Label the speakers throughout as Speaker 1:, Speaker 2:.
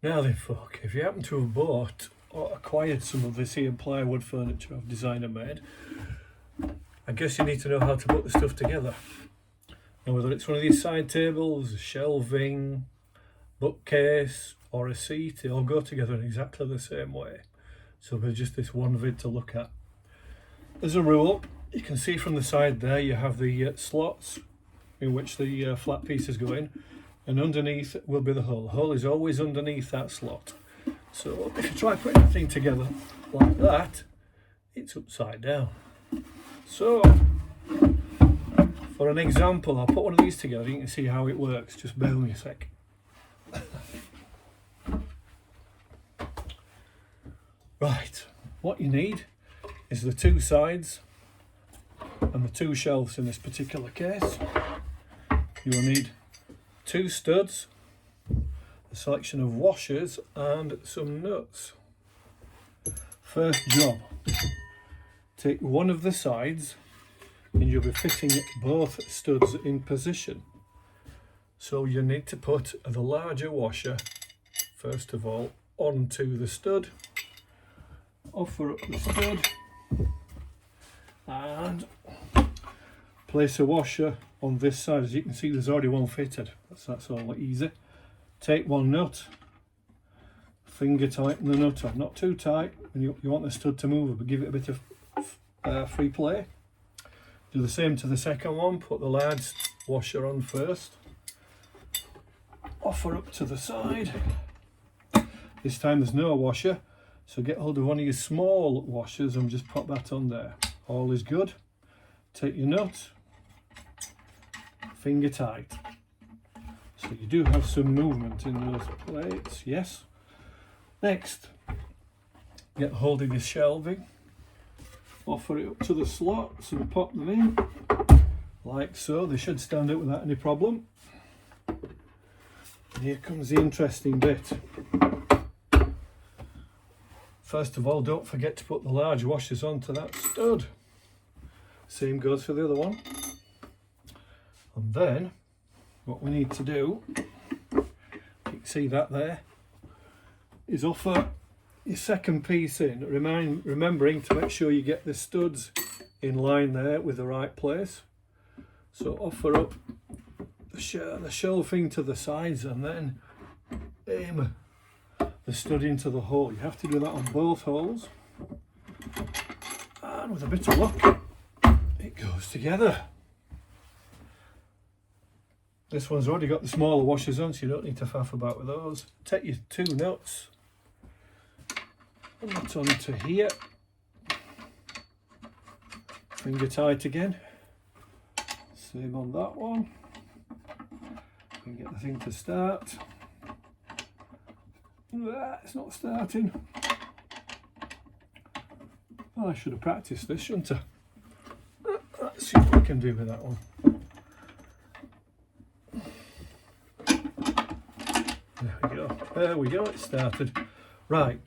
Speaker 1: Now then folk, if you happen to have bought or acquired some of this here plywood furniture I've designed and made, I guess you need to know how to put the stuff together. And whether it's one of these side tables, shelving, bookcase or a seat, they all go together in exactly the same way. So there's just this one vid to look at. As a rule, you can see from the side there you have the slots in which the flat pieces go in, and underneath will be the hole. The hole is always underneath that slot. So if you try putting the thing together like that, it's upside down. So for an example, I'll put one of these together, you can see how it works. Just bear with me a sec. Right, what you need is the two sides and the two shelves in this particular case. You will need two studs, a selection of washers and some nuts. First job, take one of the sides and you'll be fitting both studs in position. So you need to put the larger washer first of all onto the stud, offer up the stud and place a washer on this side. As you can see, there's already one fitted. That's all easy. Take one nut, finger tighten the nut on, not too tight. You want the stud to move, but give it a bit of free play. Do the same to the second one. Put the large washer on first, offer up to the side. This time there's no washer, so get hold of one of your small washers and just pop that on there. All is good. Take your nut, finger tight. So you do have some movement in those plates, yes. Next, get hold of your shelving, offer it up to the slots and pop them in, like so. They should stand up without any problem. And here comes the interesting bit. First of all, don't forget to put the large washers onto that stud. Same goes for the other one. And then what we need to do, you can see that there, is offer your second piece in, remembering to make sure you get the studs in line there with the right place. So offer up the shelving to the sides and then aim the stud into the hole. You have to do that on both holes, and with a bit of luck it goes together. This one's already got the smaller washers on, so you don't need to faff about with those. Take your two nuts, put that onto here, finger tight again, same on that one. You can get the thing to start. It's not starting. Oh, I should have practiced this, shouldn't I? Let's see what I can do with that one. There we go, it started. Right,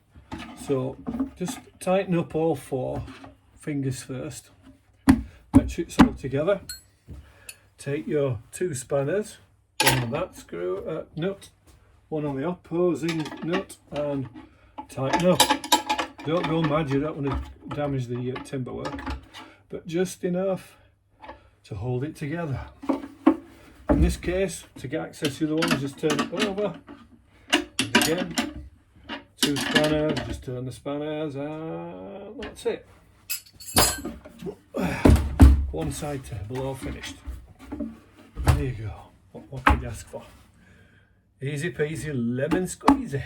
Speaker 1: so just tighten up all four fingers first. Make sure it's all together. Take your two spanners, one on that screw nut, one on the opposing nut, and tighten up. Don't go mad, you don't want to damage the timber work, but just enough to hold it together. In this case, to get access to the other one, just turn it over. And again, two spanners, just turn the spanners, and that's it. One side table all finished. There you go. What could you ask for? Easy peasy lemon squeezy.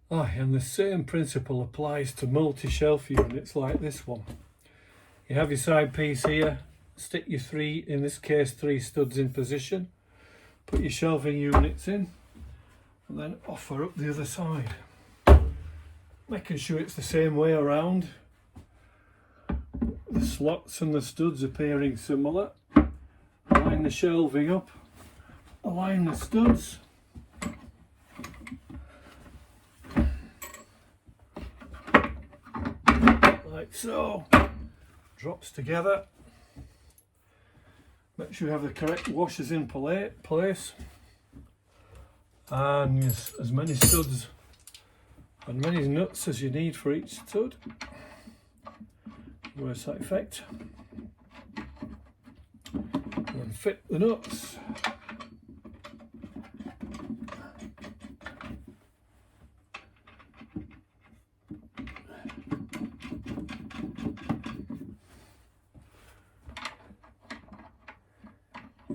Speaker 1: And the same principle applies to multi-shelf units like this one. You have your side piece here, stick your three, in this case 3 studs in position, put your shelving units in, and then offer up the other side. Making sure it's the same way around. The slots and the studs appearing similar. Line the shelving up, align the studs. Like so. Drops together. Make sure you have the correct washers in place. and as many studs and many nuts as you need for each stud. Where's that effect? And then fit the nuts.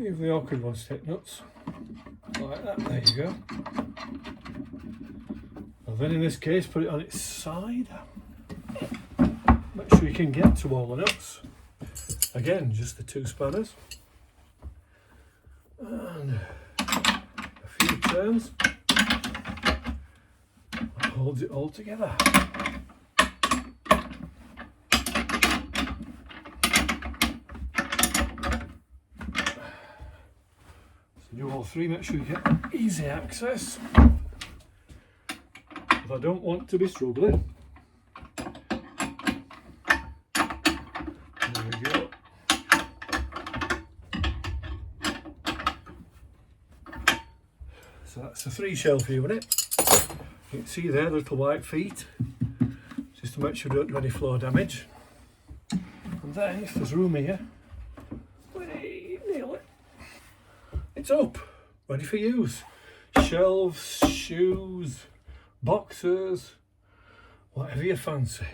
Speaker 1: Even the awkward ones take nuts. Like that, there you go. And then in this case, put it on its side. Make sure you can get to all the nuts. Again, just the 2 spanners. And a few turns. And holds it all together. Do all 3, make sure you get easy access. If I don't want to be struggling. There we go. So that's a 3 shelf unit. You can see there the little white feet, just to make sure we don't do any floor damage. And then if there's room here, it's up, ready for use. Shelves, shoes, boxes, whatever you fancy.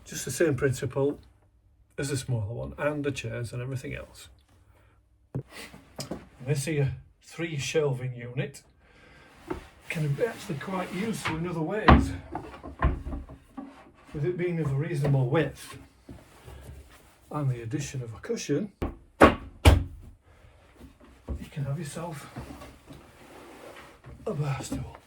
Speaker 1: Just the same principle as the smaller one, and the chairs and everything else. This here 3 shelving unit can be actually quite useful in other ways, with it being of a reasonable width and the addition of a cushion. You can have yourself a bar stool.